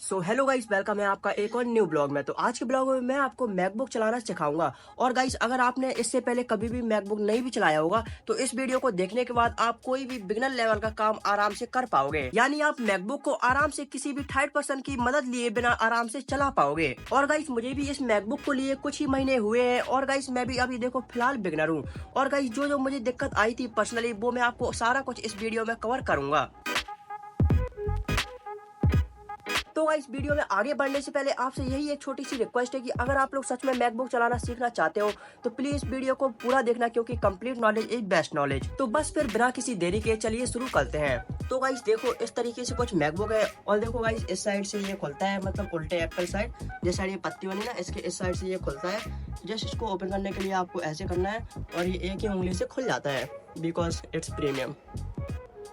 So hello guys, welcome है आपका एक और न्यू ब्लॉग में। तो आज के ब्लॉग में मैं आपको मैकबुक चलाना सिखाऊंगा। और गाइस, अगर आपने इससे पहले कभी भी मैकबुक नहीं भी चलाया होगा तो इस वीडियो को देखने के बाद आप कोई भी बिगिनर लेवल का काम आराम से कर पाओगे। यानी आप मैकबुक को आराम से किसी भी थर्ड पर्सन की मदद लिए बिना आराम से चला पाओगे। और गाइस, मुझे भी इस मैकबुक को लिए कुछ ही महीने हुए हैं और गाइस मैं भी अभी देखो फिलहाल बिगिनर हूँ। और गाइस, जो जो मुझे दिक्कत आई थी पर्सनली वो मैं आपको सारा कुछ इस वीडियो में कवर करूंगा। तो गाइस, वीडियो में आगे बढ़ने से पहले आपसे यही एक छोटी सी रिक्वेस्ट है कि अगर आप लोग सच में मैकबुक चलाना सीखना चाहते हो तो प्लीज वीडियो को पूरा देखना, क्योंकि complete knowledge is best knowledge. तो बस फिर बिना किसी देरी के चलिए शुरू करते हैं। तो गाइस देखो, इस तरीके से कुछ मैकबुक है। और देखो गाइस, इस साइड से ये खुलता है, मतलब उल्टे एप्पल साइड, जिस साइड ये पत्ती बनी ना इसके इस साइड से ये खुलता है। जस्ट इसको ओपन करने के लिए आपको ऐसे करना है और ये एक ही उंगली से खुल जाता है, बिकॉज इट्स प्रीमियम।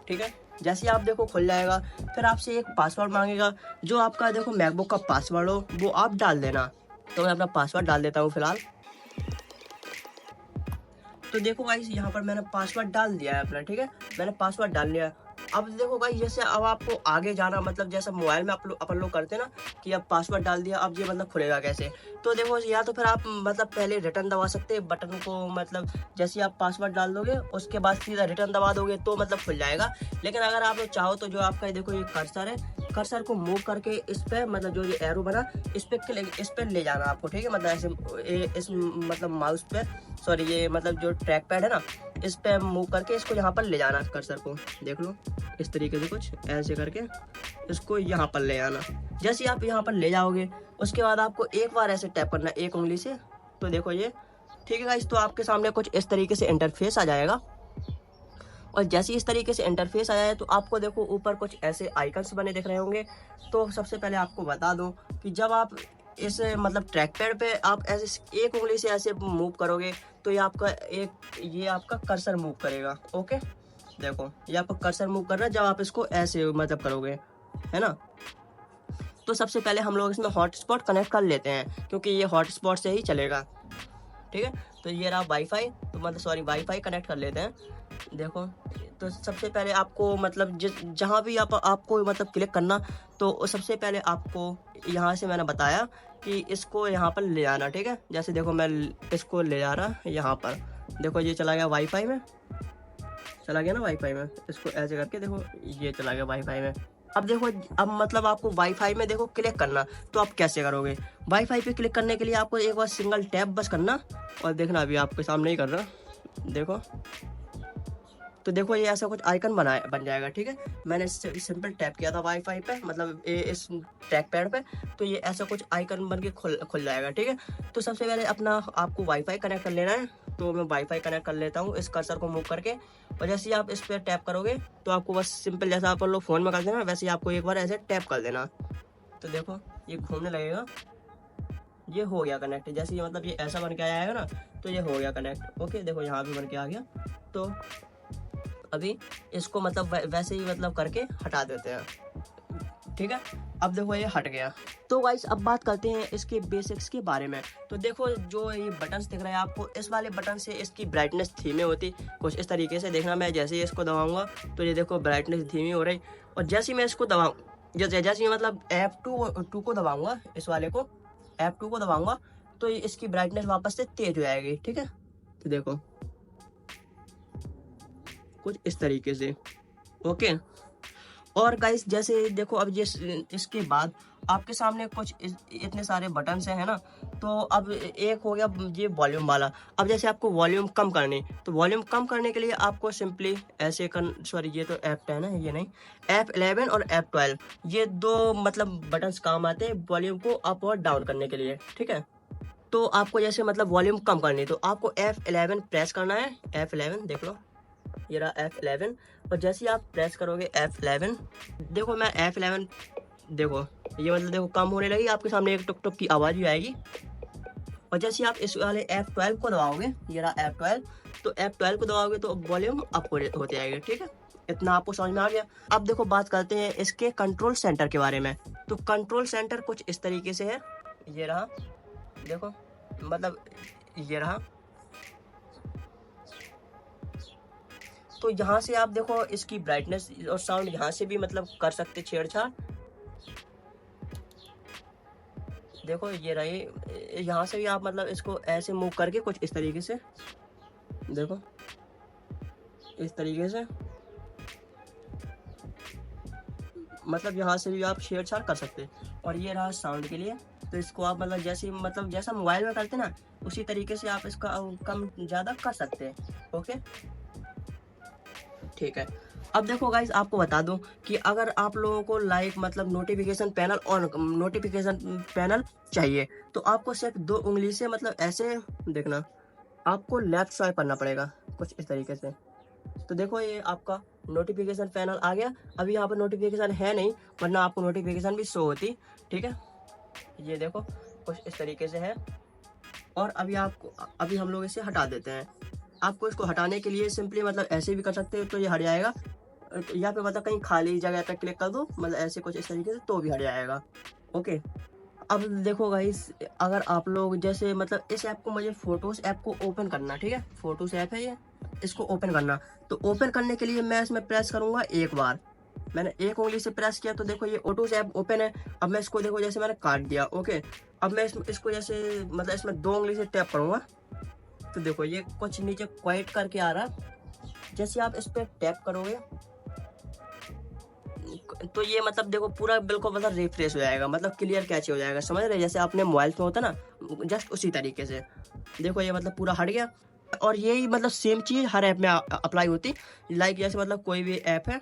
ठीक है, जैसे आप देखो खुल जाएगा। फिर आपसे एक पासवर्ड मांगेगा, जो आपका देखो मैकबुक का पासवर्ड हो वो आप डाल देना। तो मैं अपना पासवर्ड डाल देता हूँ फिलहाल। तो देखो गाइस, यहाँ पर मैंने पासवर्ड डाल दिया है अपना। ठीक है, मैंने पासवर्ड डाल लिया। अब देखो गाइस, जैसे अब आपको आगे जाना, मतलब जैसा मोबाइल में अपन लोग करते हैं ना कि अब पासवर्ड डाल दिया, अब ये मतलब खुलेगा कैसे। तो देखो, या तो फिर आप मतलब पहले रिटर्न दबा सकते हैं बटन को, मतलब जैसे आप पासवर्ड डाल दोगे उसके बाद सीधा रिटर्न दबा दोगे तो मतलब खुल जाएगा। लेकिन अगर आप चाहो तो जो आपका देखो ये कर्सर है, कर्सर को मूव करके इस पे, मतलब जो ये एरो बना इस पे ले जाना आपको। ठीक है, मतलब ऐसे इस मतलब माउस पे, सॉरी ये मतलब जो ट्रैक पैड है ना, इस पे मूव करके इसको यहाँ पर ले जाना कर्सर को। देख लो इस तरीके से कुछ ऐसे करके इसको यहाँ पर ले आना। जैसे आप यहाँ पर ले जाओगे उसके बाद आपको एक बार ऐसे टैप करना एक उंगली से। तो देखो ये ठीक है गाइस, तो आपके सामने कुछ इस तरीके से इंटरफेस आ जाएगा। और जैसे इस तरीके से इंटरफेस आया है तो आपको देखो ऊपर कुछ ऐसे आइकन्स बने दिख रहे होंगे। तो सबसे पहले आपको बता दूं कि जब आप इस मतलब ट्रैक पैड पे आप ऐसे एक उंगली से ऐसे मूव करोगे तो ये आपका कर्सर मूव करेगा। ओके, देखो ये आपका कर्सर मूव कर रहा है जब आप इसको ऐसे मतलब करोगे, है ना। तो सबसे पहले हम लोग इसमें हॉटस्पॉट कनेक्ट कर लेते हैं, क्योंकि ये हॉटस्पॉट से ही चलेगा। ठीक है, तो ये रहा वाईफाई, तो मतलब सॉरी वाईफाई कनेक्ट कर लेते हैं। देखो, तो सबसे पहले आपको मतलब जहाँ भी आपको मतलब क्लिक करना, तो सबसे पहले आपको यहाँ से मैंने बताया कि इसको यहाँ पर ले आना। ठीक है, जैसे देखो मैं इसको ले जा रहा यहाँ पर। देखो ये चला गया वाईफाई में, चला गया ना वाईफाई में। इसको ऐसे करके देखो ये चला गया वाईफाई में। अब देखो, अब मतलब आपको वाईफाई में देखो क्लिक करना, तो आप कैसे करोगे। वाईफाई पे क्लिक करने के लिए आपको एक बार सिंगल टैप बस करना। और देखना अभी आपके सामने ही कर रहा, देखो। तो देखो ये ऐसा कुछ आइकन बन जाएगा। ठीक है, मैंने सिंपल टैप किया था वाईफाई पे, मतलब इस ट्रैक पैड पे, तो ये ऐसा कुछ आइकन बन के खुल जाएगा। ठीक है, तो सबसे पहले अपना आपको वाईफाई कनेक्ट कर लेना है। तो मैं वाईफाई कनेक्ट कर लेता हूँ इस कर्सर को मूव करके। और जैसे ही आप इस पर टैप करोगे तो आपको बस सिंपल जैसा आप लोग फोन में कर देना वैसे ही आपको एक बार ऐसे टैप कर देना। तो देखो ये घूमने लगेगा, ये हो गया कनेक्ट। जैसे ये मतलब ये ऐसा बन के आएगा ना, तो ये हो गया कनेक्ट। ओके, देखो यहाँ भी बन के आ गया। तो अभी इसको मतलब वैसे ही मतलब करके हटा देते हैं। ठीक है, अब देखो ये हट गया। तो गाइस, अब बात करते हैं इसके बेसिक्स के बारे में। तो देखो जो ये बटन्स दिख रहे हैं आपको, इस वाले बटन से इसकी ब्राइटनेस धीमे होती कुछ इस तरीके से। देखना, मैं जैसे ही इसको दबाऊंगा तो ये देखो ब्राइटनेस धीमी हो रही। और जैसे ही मैं इसको दबाऊँ, जैसे मतलब F2 को दबाऊंगा, इस वाले को F2 को दबाऊंगा तो इसकी ब्राइटनेस वापस से तेज हो जाएगी। ठीक है, तो देखो कुछ इस तरीके से। ओके, और गाइस जैसे देखो अब ये इसके बाद आपके सामने कुछ इतने सारे बटन्स हैं, है ना। तो अब एक हो गया ये वॉल्यूम वाला। अब जैसे आपको वॉल्यूम कम करनी, तो वॉल्यूम कम करने के लिए आपको सिंपली ऐसे सॉरी ये तो F10 है, ये नहीं, F11 और F12 ये दो मतलब बटन्स काम आते हैं वॉल्यूम को अप और डाउन करने के लिए। ठीक है, तो आपको जैसे मतलब वॉल्यूम कम करनी तो आपको F11 प्रेस करना है। F11 देख लो, ये रहा F11। और जैसे ही आप प्रेस करोगे F11, देखो मैं F11, देखो ये मतलब देखो कम होने लगी, आपके सामने एक टुक टुक की आवाज़ भी आएगी। और जैसे आप इस वाले F12 को दबाओगे, ये रहा F12, तो F12 को दबाओगे तो वॉल्यूम अप होते आएगा। ठीक है, इतना आपको समझ में आ गया। अब देखो बात करते हैं इसके कंट्रोल सेंटर के बारे में। तो कंट्रोल सेंटर कुछ इस तरीके से है, ये रहा, देखो मतलब ये रहा। तो यहाँ से आप देखो इसकी ब्राइटनेस और साउंड यहाँ से भी मतलब कर सकते छेड़छाड़। देखो ये रही, यहाँ से भी आप मतलब इसको ऐसे मूव करके कुछ इस तरीके से, देखो इस तरीके से, मतलब यहाँ से भी आप छेड़छाड़ कर सकते हैं। और ये रहा साउंड के लिए, तो इसको आप मतलब जैसे मतलब जैसा मोबाइल में करते ना, उसी तरीके से आप इसका कम ज़्यादा कर सकते हैं। ओके, ठीक है। अब देखो गाइस, आपको बता दूं कि अगर आप लोगों को लाइक मतलब नोटिफिकेशन पैनल और नोटिफिकेशन पैनल चाहिए, तो आपको सिर्फ 2 उंगली से मतलब ऐसे देखना, आपको लेफ्ट स्वाइप करना पड़ेगा कुछ इस तरीके से। तो देखो ये आपका नोटिफिकेशन पैनल आ गया। अभी यहाँ पर नोटिफिकेशन है नहीं, वरना आपको नोटिफिकेशन भी शो होती। ठीक है, ये देखो कुछ इस तरीके से है। और अभी हम लोग इसे हटा देते हैं। आपको इसको हटाने के लिए सिंपली मतलब ऐसे भी कर सकते हो, तो ये हट जाएगा। यहाँ पे मतलब कहीं खाली जगह पे क्लिक कर दो, मतलब ऐसे कुछ इस तरीके से, तो भी हट जाएगा। ओके, अब देखो गाइस, अगर आप लोग जैसे मतलब इस ऐप को, मुझे फोटोज ऐप को ओपन करना, ठीक है, फोटोज ऐप है ये, इसको ओपन करना। तो ओपन करने के लिए मैं इसमें प्रेस करूंगा एक बार। मैंने एक उंगली से प्रेस किया, तो देखो ये फोटोज ऐप ओपन है। अब मैं इसको देखो जैसे मैंने काट दिया। ओके, अब मैं इसको जैसे मतलब इसमें 2 उंगली से टैप करूंगा, तो देखो ये कुछ नीचे क्वाइट करके आ रहा। जैसे आप इस पर टैप करोगे, तो ये मतलब देखो पूरा बिल्कुल मतलब रिफ्रेश हो जाएगा, मतलब क्लियर कैच हो जाएगा, समझ रहे, जैसे अपने मोबाइल में होता ना, जस्ट उसी तरीके से। देखो ये मतलब पूरा हट गया। और यही मतलब सेम चीज़ हर ऐप में अप्लाई होती। लाइक जैसे मतलब कोई भी ऐप है,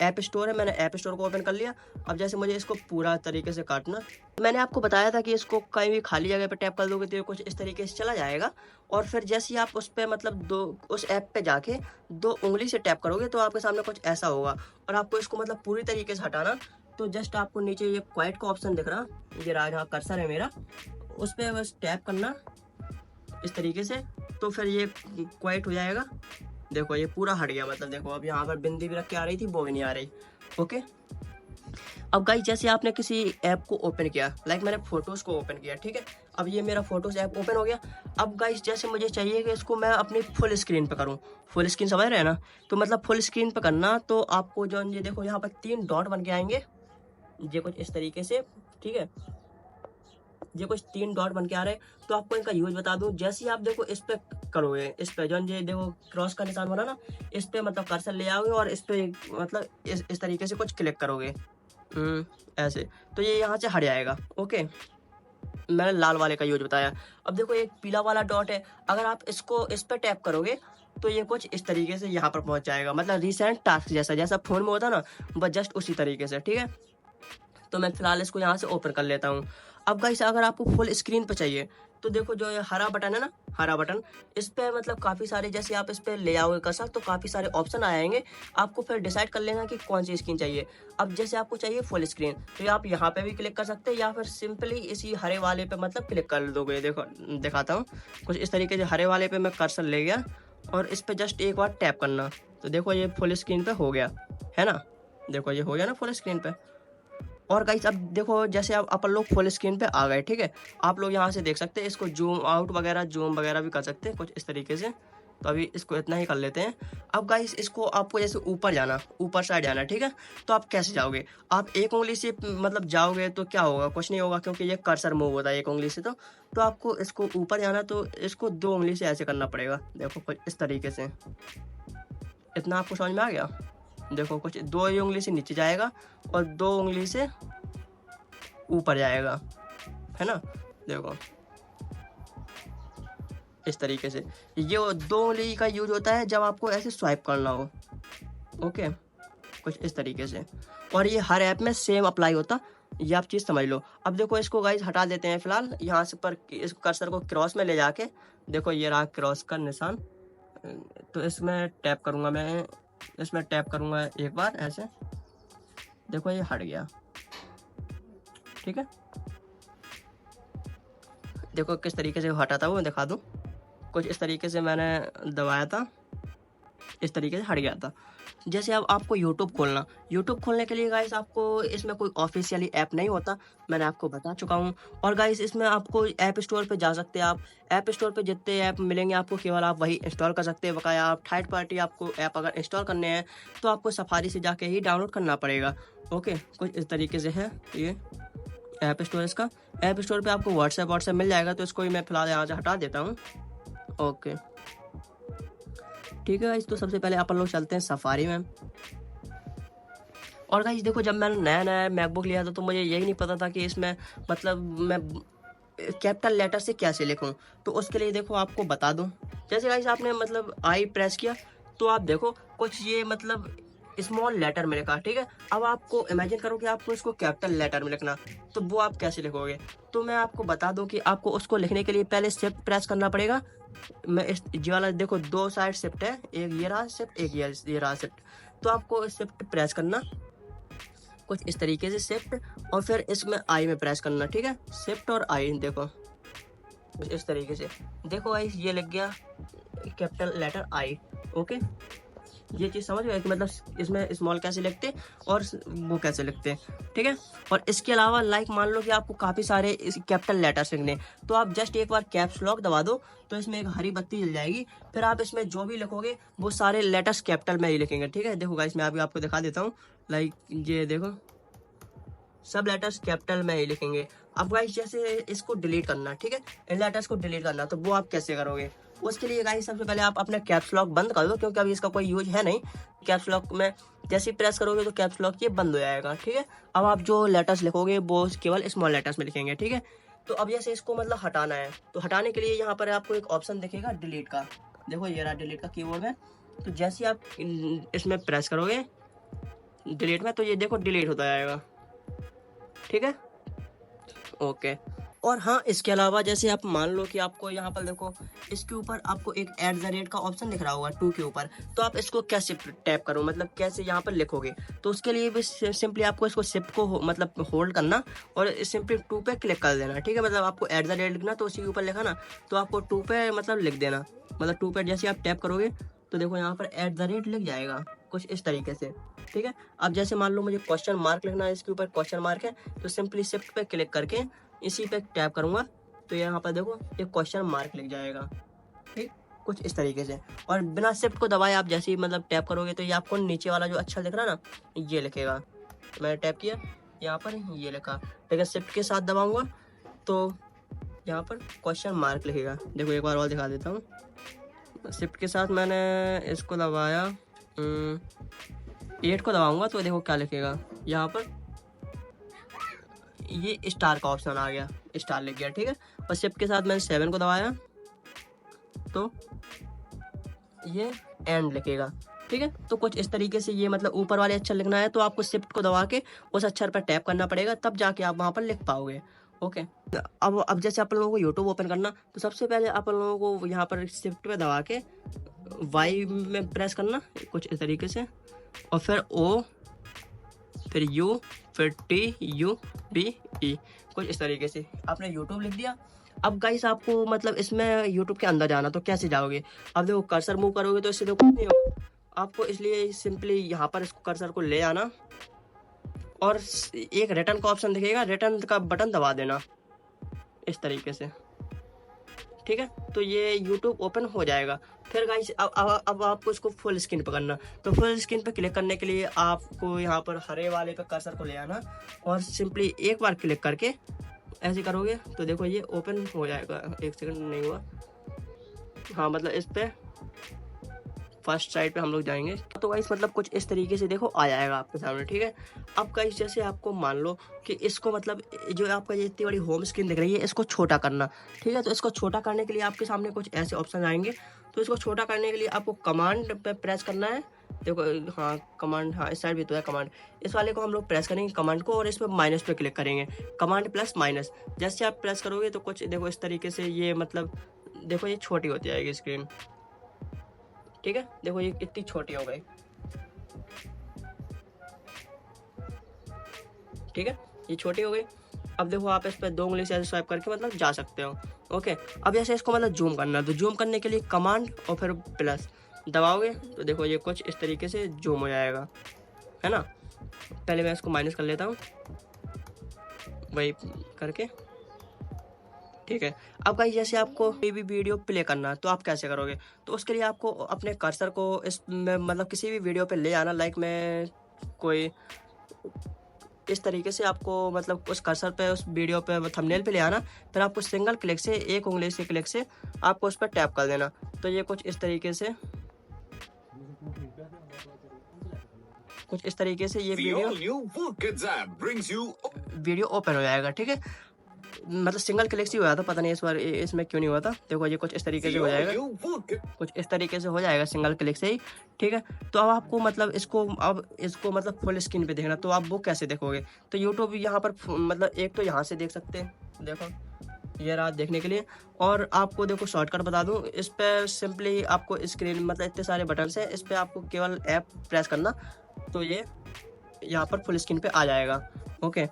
ऐप स्टोर है, मैंने ऐप स्टोर को ओपन कर लिया। अब जैसे मुझे इसको पूरा तरीके से काटना, मैंने आपको बताया था कि इसको कहीं भी खाली जगह पे टैप कर दोगे तो ये कुछ इस तरीके से चला जाएगा। और फिर जैसे ही आप उस पर मतलब उस ऐप पे जाके 2 उंगली से टैप करोगे, तो आपके सामने कुछ ऐसा होगा। और आपको इसको मतलब पूरी तरीके से हटाना, तो जस्ट आपको नीचे ये क्वाइट का ऑप्शन दिख रहा, ये रहा जहाँ कर्सर है मेरा, उस पर बस टैप करना इस तरीके से, तो फिर ये क्वाइट हो जाएगा। देखो ये पूरा हट गया, मतलब देखो अब यहाँ पर बिंदी भी रख के आ रही थी, वो भी नहीं आ रही। ओके, अब गाइस जैसे आपने किसी ऐप को ओपन किया, लाइक मैंने फोटोज को ओपन किया, ठीक है, अब ये मेरा फोटोज ऐप ओपन हो गया। अब गाइस जैसे मुझे चाहिए कि इसको मैं अपनी फुल स्क्रीन पे करूँ, फुल स्क्रीन समझ रहे हैं ना, तो मतलब फुल स्क्रीन पे करना, तो आपको जो ये देखो यहाँ पर 3 डॉट बन के आएंगे, ये कुछ इस तरीके से, ठीक है, ये कुछ 3 डॉट बन के आ रहे हैं। तो आपको इनका यूज बता दूं, जैसे ही आप देखो इस पे करोगे, इस पे जो ये देखो क्रॉस का निशान बना ना, इस पे मतलब कर्सर ले आओगे और इस पे मतलब इस तरीके से कुछ क्लिक करोगे, ऐसे, तो ये यहाँ से हट जाएगा। ओके, मैंने लाल वाले का यूज बताया। अब देखो एक पीला वाला डॉट है, अगर आप इसको इस पे टैप करोगे, तो ये कुछ इस तरीके से यहाँ पर पहुँच जाएगा, मतलब रिसेंट टास्क जैसा, जैसा फोन में होता ना, बस जस्ट उसी तरीके से। ठीक है, तो मैं फिलहाल इसको यहाँ से ओपन कर लेता हूँ। अब गाइस अगर आपको फुल स्क्रीन पे चाहिए, तो देखो जो ये हरा बटन है ना, हरा बटन, इस पे मतलब काफ़ी सारे, जैसे आप इस पे ले आओगे कर्सर, तो काफ़ी सारे ऑप्शन आएंगे। आपको फिर डिसाइड कर लेना कि कौन सी स्क्रीन चाहिए। अब जैसे आपको चाहिए फुल स्क्रीन, तो आप यहाँ पे भी क्लिक कर सकते हैं, या फिर सिंपली इसी हरे वाले पे मतलब क्लिक कर दोगे। देखो दिखाता हूँ, कुछ इस तरीके से हरे वाले पे मैं कर्सर ले गया, और इस पर जस्ट एक बार टैप करना, तो देखो ये फुल स्क्रीन पे हो गया है ना, देखो ये हो गया ना फुल स्क्रीन पे। और गाइस अब देखो जैसे अब अपन लोग फुल स्क्रीन पे आ गए, ठीक है, आप लोग यहाँ से देख सकते हैं, इसको जूम आउट वगैरह जूम वगैरह भी कर सकते हैं कुछ इस तरीके से। तो अभी इसको इतना ही कर लेते हैं। अब गाइस इसको आपको जैसे ऊपर जाना, ऊपर साइड जाना, ठीक है, तो आप कैसे जाओगे, आप एक उंगली से मतलब जाओगे तो क्या होगा, कुछ नहीं होगा, क्योंकि ये कर्सर मूव होता है एक उंगली से। तो आपको इसको ऊपर जाना, तो इसको 2 उंगली से ऐसे करना पड़ेगा, देखो कुछ इस तरीके से। इतना आपको समझ में आ गया, देखो कुछ 2 ही उंगली से नीचे जाएगा और 2 उंगली से ऊपर जाएगा, है ना, देखो इस तरीके से। ये 2 उंगली का यूज होता है जब आपको ऐसे स्वाइप करना हो। ओके, कुछ इस तरीके से, और ये हर ऐप में सेम अप्लाई होता, ये आप चीज़ समझ लो। अब देखो इसको गाइस हटा देते हैं फिलहाल, यहाँ से पर इस कर्सर को क्रॉस में ले जाके, देखो ये रहा क्रॉस का निशान, तो इसमें टैप करूँगा मैं, इसमें टैप करूँगा एक बार ऐसे, देखो ये हट गया। ठीक है, देखो किस तरीके से हटा था वो मैं दिखा दूँ, कुछ इस तरीके से मैंने दबाया था, इस तरीके से हट गया था। जैसे अब आपको यूट्यूब खोलना, यूट्यूब खोलने के लिए गाइस आपको इसमें कोई ऑफिशियली ऐप नहीं होता, मैंने आपको बता चुका हूँ। और गाइस इसमें आपको ऐप स्टोर पे जा सकते हैं, आप ऐप स्टोर पे जितने ऐप मिलेंगे आपको केवल आप वही इंस्टॉल कर सकते हैं। बकाया आप थर्ड पार्टी आपको ऐप अगर इंस्टॉल करने हैं, तो आपको सफारी से जाके ही डाउनलोड करना पड़ेगा। ओके, कुछ इस तरीके से है ये, ऐप स्टोर इसका, ऐप स्टोर पे आपको व्हाट्सएप मिल जाएगा। तो इसको ही मैं फिलहाल यहाँ से हटा देता हूँ। ओके ठीक है गाइस, तो सबसे पहले अपन लोग चलते हैं सफारी में। और गाइस देखो, जब मैंने नया नया मैकबुक लिया था तो मुझे यही नहीं पता था कि इसमें मतलब मैं कैपिटल लेटर से कैसे लिखूं। तो उसके लिए देखो आपको बता दूं, जैसे गाइस आपने मतलब आई प्रेस किया तो आप देखो कुछ ये मतलब स्मॉल लेटर में लिखा, ठीक है। अब आपको इमेजिन करो कि आपको इसको कैपिटल लेटर में लिखना, तो वो आप कैसे लिखोगे। तो मैं आपको बता दूं कि आपको उसको लिखने के लिए पहले शिफ्ट प्रेस करना पड़ेगा। मैं इस ये वाला देखो, दो साइड शिफ्ट है, एक ये रहा शिफ्ट, एक ये रहा शिफ्ट। तो आपको शिफ्ट प्रेस करना कुछ इस तरीके से शिफ्ट, और फिर इसमें आई में प्रेस करना, ठीक है। शिफ्ट और आई, देखो कुछ इस तरीके से। देखो आई ये लग गया कैपिटल लेटर आई। ओके, ये चीज़ समझ गए कि मतलब इसमें स्मॉल कैसे लिखते और वो कैसे लिखते हैं, ठीक है। और इसके अलावा लाइक मान लो कि आपको काफ़ी सारे इस कैपिटल लेटर्स लिखने, तो आप जस्ट एक बार कैप्स लॉक दबा दो तो इसमें एक हरी बत्ती जल जाएगी। फिर आप इसमें जो भी लिखोगे वो सारे लेटर्स कैपिटल में ही लिखेंगे, ठीक है। देखो गाइस, मैं अभी आपको दिखा देता हूँ। लाइक ये देखो, सब लेटर्स कैपिटल में ही लिखेंगे। अब गाइस जैसे इसको डिलीट करना, ठीक है, इन लेटर्स को डिलीट करना, तो वो आप कैसे करोगे। उसके लिए गाइस सबसे पहले आप अपना कैप्स लॉक बंद कर दो, क्योंकि अभी इसका कोई यूज है नहीं। कैप्स लॉक में जैसे ही प्रेस करोगे तो कैप्स लॉक ये बंद हो जाएगा, ठीक है। अब आप जो लेटर्स लिखोगे वो केवल स्मॉल लेटर्स में लिखेंगे, ठीक है। तो अब जैसे इसको मतलब हटाना है, तो हटाने के लिए यहाँ पर आपको एक ऑप्शन दिखेगा डिलीट का। देखो ये रहा डिलीट का कीबोर्ड में। तो जैसे ही आप इसमें प्रेस करोगे डिलीट में, तो ये देखो डिलीट होता जाएगा, ठीक है। ओके, और हाँ इसके अलावा जैसे आप मान लो कि आपको यहाँ पर देखो इसके ऊपर आपको एक @ का ऑप्शन दिख रहा होगा 2 के ऊपर, तो आप इसको कैसे टैप करो, मतलब कैसे यहाँ पर लिखोगे। तो उसके लिए भी सिंपली आपको इसको शिफ्ट को मतलब होल्ड करना और सिंपली 2 पे क्लिक कर देना, ठीक है। मतलब आपको @ लिखना तो उसी के ऊपर लिखा ना, तो आपको 2 पे मतलब लिख देना। मतलब 2 पे जैसे आप टैप करोगे तो देखो यहाँ पर @ लिख जाएगा कुछ इस तरीके से, ठीक है। अब जैसे मान लो मुझे क्वेश्चन मार्क लिखना है, इसके ऊपर क्वेश्चन मार्क है, तो सिंपली शिफ्ट पे क्लिक करके इसी पे टैप करूंगा तो यहाँ पर देखो ये क्वेश्चन मार्क लिख जाएगा, ठीक, कुछ इस तरीके से। और बिना शिफ्ट को दबाए आप जैसे ही मतलब टैप करोगे तो ये आपको नीचे वाला जो अक्षर दिख रहा है ना ये लिखेगा। मैंने टैप किया यहाँ पर ये लिखा, लेकिन शिफ्ट के साथ दबाऊंगा तो यहाँ पर क्वेश्चन मार्क लिखेगा। देखो एक बार और दिखा देता हूँ। शिफ्ट के साथ मैंने इसको दबाया 8 को दबाऊंगा तो देखो क्या लिखेगा, यहाँ पर ये स्टार का ऑप्शन आ गया, स्टार लिख गया, ठीक है। और शिफ्ट के साथ मैंने 7 को दबाया तो ये एंड लिखेगा, ठीक है। तो कुछ इस तरीके से ये मतलब ऊपर वाले अक्षर लिखना है तो आपको शिफ्ट को दबा के उस अक्षर पर टैप करना पड़ेगा, तब जाके आप वहाँ पर लिख पाओगे। ओके, अब जैसे आप लोगों को यूट्यूब ओपन करना, तो सबसे पहले आप लोगों को यहाँ पर शिफ्ट पे दबा के वाई में प्रेस करना कुछ इस तरीके से, और फिर ओ, फिर यू, फिर TUBE, कुछ इस तरीके से आपने यूट्यूब लिख दिया। अब गाइस आपको मतलब इसमें यूट्यूब के अंदर जाना, तो कैसे जाओगे। अब देखो कर्सर मूव करोगे तो इससे देखो कुछ नहीं होगा आपको, इसलिए सिंपली यहाँ पर इसको कर्सर को ले आना और एक रिटर्न का ऑप्शन दिखेगा, रिटर्न का बटन दबा देना इस तरीके से, ठीक है। तो ये यूट्यूब ओपन हो जाएगा। फिर गाइस अब आपको इसको फुल स्क्रीन पर करना, तो फुल स्क्रीन पर क्लिक करने के लिए आपको यहाँ पर हरे वाले पे कर्सर को ले आना और सिंपली एक बार क्लिक करके ऐसे करोगे तो देखो ये ओपन हो जाएगा। एक सेकंड नहीं हुआ, हाँ मतलब इस पे फर्स्ट साइड पे हम लोग जाएंगे तो गाइस मतलब कुछ इस तरीके से देखो आ जाएगा आपके सामने, ठीक है। अब गाइस जैसे आपको मान लो कि इसको मतलब जो आपका ये इतनी बड़ी होम स्क्रीन दिख रही है इसको छोटा करना, ठीक है। तो इसको छोटा करने के लिए आपके सामने कुछ ऐसे ऑप्शन आएंगे, तो इसको छोटा करने के लिए आपको कमांड पे प्रेस करना है। देखो हाँ कमांड, हाँ इस साइड भी तो है कमांड, इस वाले को हम लोग प्रेस करेंगे कमांड को और इस पर माइनस पे क्लिक करेंगे, कमांड प्लस माइनस। जैसे आप प्रेस करोगे तो कुछ देखो इस तरीके से ये मतलब देखो ये छोटी होती जाएगी स्क्रीन, ठीक है। देखो ये कितनी छोटी हो गई, ठीक है, ये छोटी हो गई। अब देखो आप इस पर 2 उंगली से ऐसे स्वाइप करके मतलब जा सकते हो। ओके, अब जैसे इसको मतलब जूम करना, तो जूम करने के लिए कमांड और फिर प्लस दबाओगे तो देखो ये कुछ इस तरीके से जूम हो जाएगा, है ना। पहले मैं इसको माइनस कर लेता हूँ वही करके, ठीक है। अब गाइस जैसे आपको कोई भी वीडियो प्ले करना है तो आप कैसे करोगे, तो उसके लिए आपको अपने कर्सर को इस मतलब किसी भी वीडियो पे ले आना। लाइक मैं कोई इस तरीके से आपको मतलब उस कर्सर पे, उस वीडियो पे, थंबनेल पे ले आना। फिर आपको सिंगल क्लिक से, एक उंगली से क्लिक से आपको उस पर टैप कर देना। तो ये कुछ इस तरीके से ये वीडियो ओपन हो जाएगा। ठीक है, मतलब सिंगल क्लिक से ही हुआ था, पता नहीं इस बार इसमें क्यों नहीं हुआ था। देखो ये कुछ इस तरीके से हो जाएगा, कुछ इस तरीके से हो जाएगा सिंगल क्लिक से ही। ठीक है, तो अब आपको मतलब इसको मतलब फुल स्क्रीन पे देखना, तो आप वो कैसे देखोगे? तो यूट्यूब यहाँ पर मतलब एक तो यहाँ से देख सकते हैं, देखो ये रहा देखने के लिए। और आपको देखो शॉर्टकट बता दूं, इस पर सिंपली आपको स्क्रीन मतलब इतने सारे बटन है, इस पर आपको केवल ऐप प्रेस करना, तो ये यहाँ पर फुल स्क्रीन पे आ जाएगा। ओके,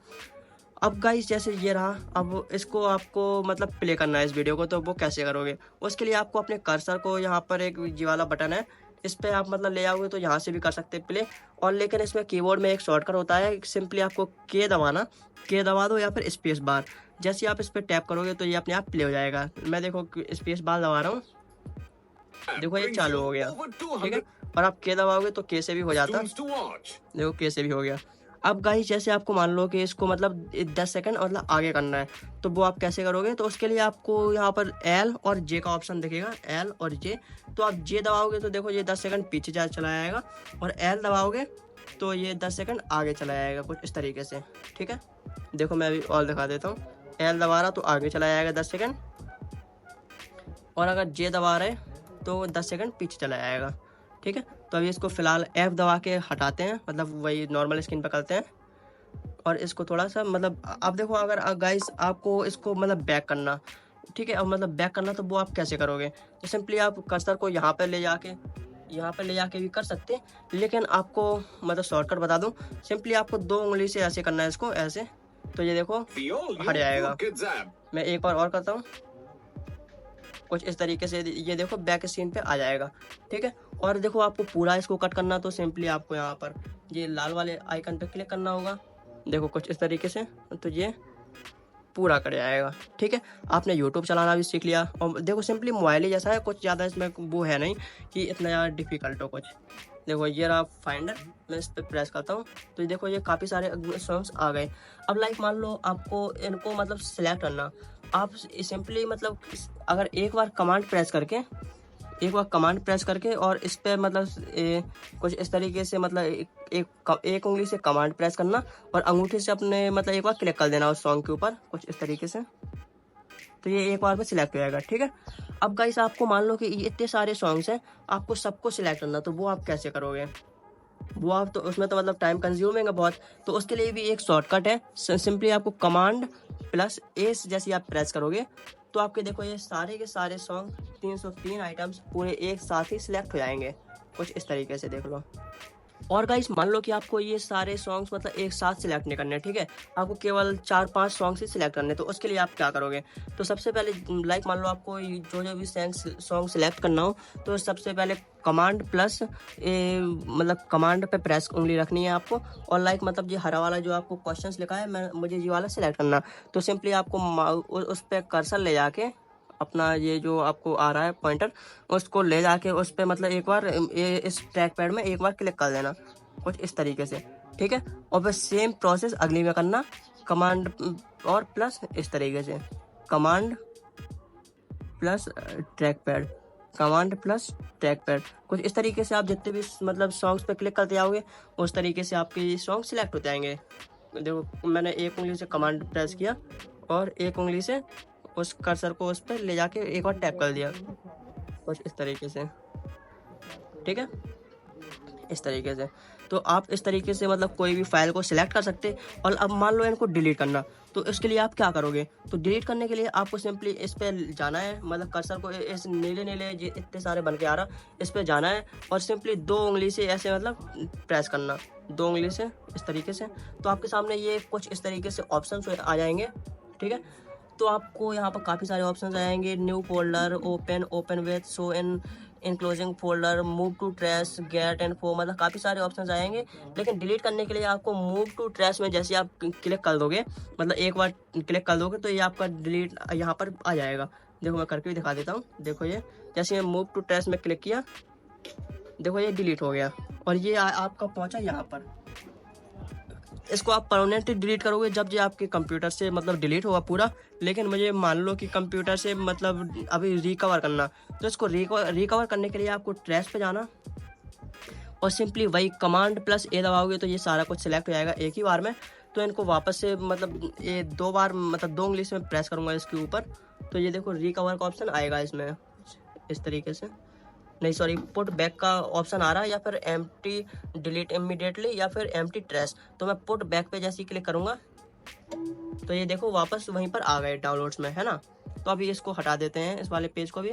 अब गाइस जैसे ये रहा, अब इसको आपको मतलब प्ले करना है इस वीडियो को, तो वो कैसे करोगे? उसके लिए आपको अपने कर्सर को, यहाँ पर एक जी वाला बटन है, इस पर आप मतलब ले आओगे तो यहाँ से भी कर सकते हैं प्ले। और लेकिन इसमें कीबोर्ड में एक शॉर्टकट होता है, सिंपली आपको के दबाना, के दबा दो या फिर स्पेस बार। जैसे आप इस पर टैप करोगे तो ये अपने आप प्ले हो जाएगा। मैं देखो स्पेस बार दबा रहा हूँ, देखो ये चालू हो गया। ठीक है, और आप के दबाओगे तो के से भी हो जाता, देखो के से भी हो गया। अब गाइस जैसे आपको मान लो कि इसको मतलब 10 सेकंड मतलब आगे करना है, तो वो आप कैसे करोगे? तो उसके लिए आपको यहाँ पर एल और जे का ऑप्शन दिखेगा, एल और जे। तो आप जे दबाओगे तो देखो ये 10 सेकंड पीछे चला जाएगा, और एल दबाओगे तो ये 10 सेकंड आगे चला जाएगा, कुछ इस तरीके से। ठीक है, देखो मैं अभी और दिखा देता हूँ, एल दबा रहा तो आगे चला जाएगा 10 सेकंड, और अगर जे दबा रहे तो 10 सेकंड पीछे चला जाएगा। ठीक है, तो अभी इसको फिलहाल F दबा के हटाते हैं, मतलब वही नॉर्मल स्क्रीन पर करते हैं। और इसको थोड़ा सा मतलब अब देखो, अगर गाइस आपको इसको मतलब बैक करना, ठीक है, अब मतलब बैक करना, तो वो आप कैसे करोगे? तो सिंपली आप कर्सर को यहाँ पर ले जाके भी कर सकते हैं, लेकिन आपको मतलब शॉर्टकट बता दूं, सिंपली आपको 2 उंगली से ऐसे करना है इसको, ऐसे, तो ये देखो हट जाएगा। मैं एक बार और करता हूँ, कुछ इस तरीके से, ये देखो बैक स्क्रीन पे आ जाएगा। ठीक है, और देखो आपको पूरा इसको कट करना, तो सिंपली आपको यहाँ पर ये लाल वाले आइकन पे क्लिक करना होगा, देखो कुछ इस तरीके से, तो ये पूरा कर जाएगा। ठीक है, आपने यूट्यूब चलाना भी सीख लिया, और देखो सिंपली मोबाइल ही जैसा है, कुछ ज़्यादा इसमें वो है नहीं कि इतना ज़्यादा डिफिकल्ट हो कुछ। देखो ये रहा फाइंडर, मैं इस पर प्रेस करता हूँ तो देखो ये काफ़ी सारे सॉन्ग्स आ गए। अब लाइक मान लो आपको इनको मतलब सिलेक्ट करना, आप सिंपली मतलब अगर एक बार कमांड प्रेस करके और इस पर मतलब कुछ इस तरीके से मतलब एक उंगली से कमांड प्रेस करना, और अंगूठे से अपने मतलब एक बार क्लिक कर देना उस सॉन्ग के ऊपर, कुछ इस तरीके से, तो ये एक बार में सिलेक्ट हो जाएगा। ठीक है, अब गाइस आपको मान लो कि ये इतने सारे सॉन्ग्स हैं, आपको सबको सिलेक्ट करना, तो वो आप कैसे करोगे? वो आप तो उसमें तो मतलब टाइम कंज्यूमिंग है बहुत, तो उसके लिए भी एक शॉर्टकट है, सिंपली आपको कमांड प्लस ए जैसे आप प्रेस करोगे तो आपके देखो ये सारे के सारे सॉन्ग 303 आइटम्स पूरे एक साथ ही सिलेक्ट हो जाएंगे, कुछ इस तरीके से देख लो। और गाइस मान लो कि आपको ये सारे सॉन्ग्स मतलब एक साथ सिलेक्ट नहीं करने, ठीक है, आपको केवल 4-5 सॉन्ग्स ही सिलेक्ट करने, तो उसके लिए आप क्या करोगे? तो सबसे पहले लाइक मान लो आपको जो भी सॉन्ग सिलेक्ट करना हो, तो सबसे पहले कमांड प्लस मतलब कमांड पे प्रेस उंगली रखनी है आपको, और लाइक मतलब ये हरा वाला जो आपको क्वेश्चंस लिखा है, मुझे ये वाला सिलेक्ट करना, तो सिंपली आपको उस पर कर्सर ले जाके अपना ये जो आपको आ रहा है पॉइंटर, उसको ले जाके उस पर मतलब एक बार इस ट्रैक पैड में एक बार क्लिक कर देना, कुछ इस तरीके से। ठीक है, और फिर सेम प्रोसेस अगली में करना, कमांड और प्लस इस तरीके से, command plus track pad, command plus track pad, कुछ इस तरीके से आप जितने भी मतलब सॉन्ग्स पे क्लिक करते जाओगे उस तरीके से आपके ये सॉन्ग सिलेक्ट होते जाएंगे। देखो मैंने एक उंगली से कमांड प्रेस किया और एक उंगली से उस कर्सर को उस पर ले जाके एक बार टैप कर दिया, कुछ इस तरीके से। ठीक है, इस तरीके से तो आप इस तरीके से मतलब कोई भी फाइल को सिलेक्ट कर सकते। और अब मान लो इनको डिलीट करना, तो इसके लिए आप क्या करोगे? तो डिलीट करने के लिए आपको सिंपली इस पे जाना है, मतलब कर्सर को इस नीले नीले इतने सारे बन के आ रहा, इस पे जाना है और सिंपली 2 उंगली से ऐसे मतलब प्रेस करना, 2 उंगली से इस तरीके से, तो आपके सामने ये कुछ इस तरीके से ऑप्शन आ जाएंगे। ठीक है, तो आपको यहाँ पर काफ़ी सारे ऑप्शन आएंगे, new folder, open with, show in closing folder, move to trash, get info, मतलब काफ़ी सारे ऑप्शन आएंगे। लेकिन डिलीट करने के लिए आपको मूव टू ट्रैश में जैसे आप क्लिक कर दोगे, मतलब एक बार क्लिक कर दोगे तो ये आपका डिलीट यहाँ पर आ जाएगा। देखो मैं करके भी दिखा देता हूँ, देखो ये जैसे मैं मूव टू ट्रैश में क्लिक किया, देखो ये डिलीट हो गया और ये आपका पहुँचा यहाँ पर। इसको आप परमानेंटली डिलीट करोगे जब ये आपके कंप्यूटर से मतलब डिलीट होगा पूरा। लेकिन मुझे मान लो कि कंप्यूटर से मतलब अभी रिकवर करना, तो इसको रिकवर करने के लिए आपको ट्रैश पे जाना और सिंपली वही कमांड प्लस ए दबाओगे तो ये सारा कुछ सिलेक्ट हो जाएगा एक ही बार में। तो इनको वापस से मतलब ये 2 बार मतलब 2 उंगली से मैं प्रेस करूँगा इसके ऊपर, तो ये देखो रिकवर का ऑप्शन आएगा इसमें इस तरीके से। नहीं सॉरी, पुट बैक का ऑप्शन आ रहा है, या फिर एम्प्टी डिलीट इमीडिएटली, या फिर एम्प्टी ट्रैश। तो मैं पुट बैक पे जैसे ही क्लिक करूँगा तो ये देखो वापस वहीं पर आ गए डाउनलोड्स में, है ना। तो अभी इसको हटा देते हैं इस वाले पेज को भी।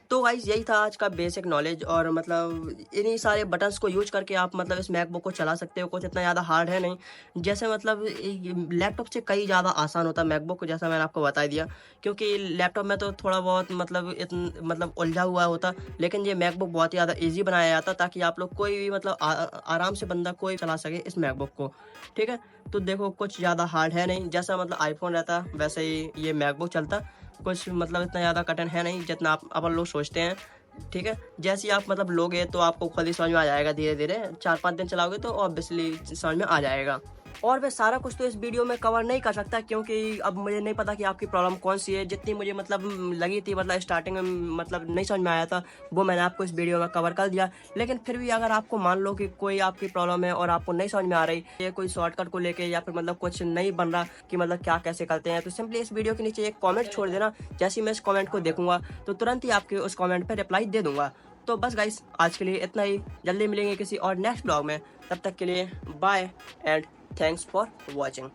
तो गाइस यही था आज का बेसिक नॉलेज, और मतलब इन्हीं सारे बटन्स को यूज करके आप मतलब इस मैकबुक को चला सकते हो। कुछ इतना ज़्यादा हार्ड है नहीं, जैसे मतलब लैपटॉप से कई ज़्यादा आसान होता है मैकबुक, जैसा मैंने आपको बता दिया। क्योंकि लैपटॉप में तो थोड़ा बहुत मतलब उलझा हुआ होता, लेकिन ये मैकबुक बहुत ही ज़्यादा ईजी बनाया जाता ताकि आप लोग कोई भी मतलब आराम से बंदा कोई चला सके इस मैकबुक को, ठीक है। तो देखो कुछ ज़्यादा हार्ड है नहीं, जैसा मतलब आईफोन रहता वैसे ही ये मैकबुक चलता। कुछ मतलब इतना ज़्यादा कठिन है नहीं जितना आप अपन लोग सोचते हैं, ठीक है। जैसे ही आप मतलब लोगे तो आपको खुद ही समझ में आ जाएगा, धीरे धीरे 4-5 दिन चलाओगे तो ऑब्वियसली समझ में आ जाएगा। और मैं सारा कुछ तो इस वीडियो में कवर नहीं कर सकता, क्योंकि अब मुझे नहीं पता कि आपकी प्रॉब्लम कौन सी है। जितनी मुझे मतलब लगी थी, मतलब स्टार्टिंग में मतलब नहीं समझ में आया था, वो मैंने आपको इस वीडियो में कवर कर दिया। लेकिन फिर भी अगर आपको मान लो कि कोई आपकी प्रॉब्लम है और आपको नहीं समझ में आ रही, ये कोई शॉर्टकट को लेके या फिर मतलब कुछ नहीं बन रहा कि मतलब क्या कैसे करते हैं, तो सिंपली इस वीडियो के नीचे एक कॉमेंट छोड़ देना। जैसे ही मैं इस कॉमेंट को देखूंगा तो तुरंत ही आपके उस कॉमेंट पर रिप्लाई दे दूंगा। तो बस गाइस आज के लिए इतना ही, जल्दी मिलेंगे किसी और नेक्स्ट ब्लॉग में। तब तक के लिए bye and thanks for watching.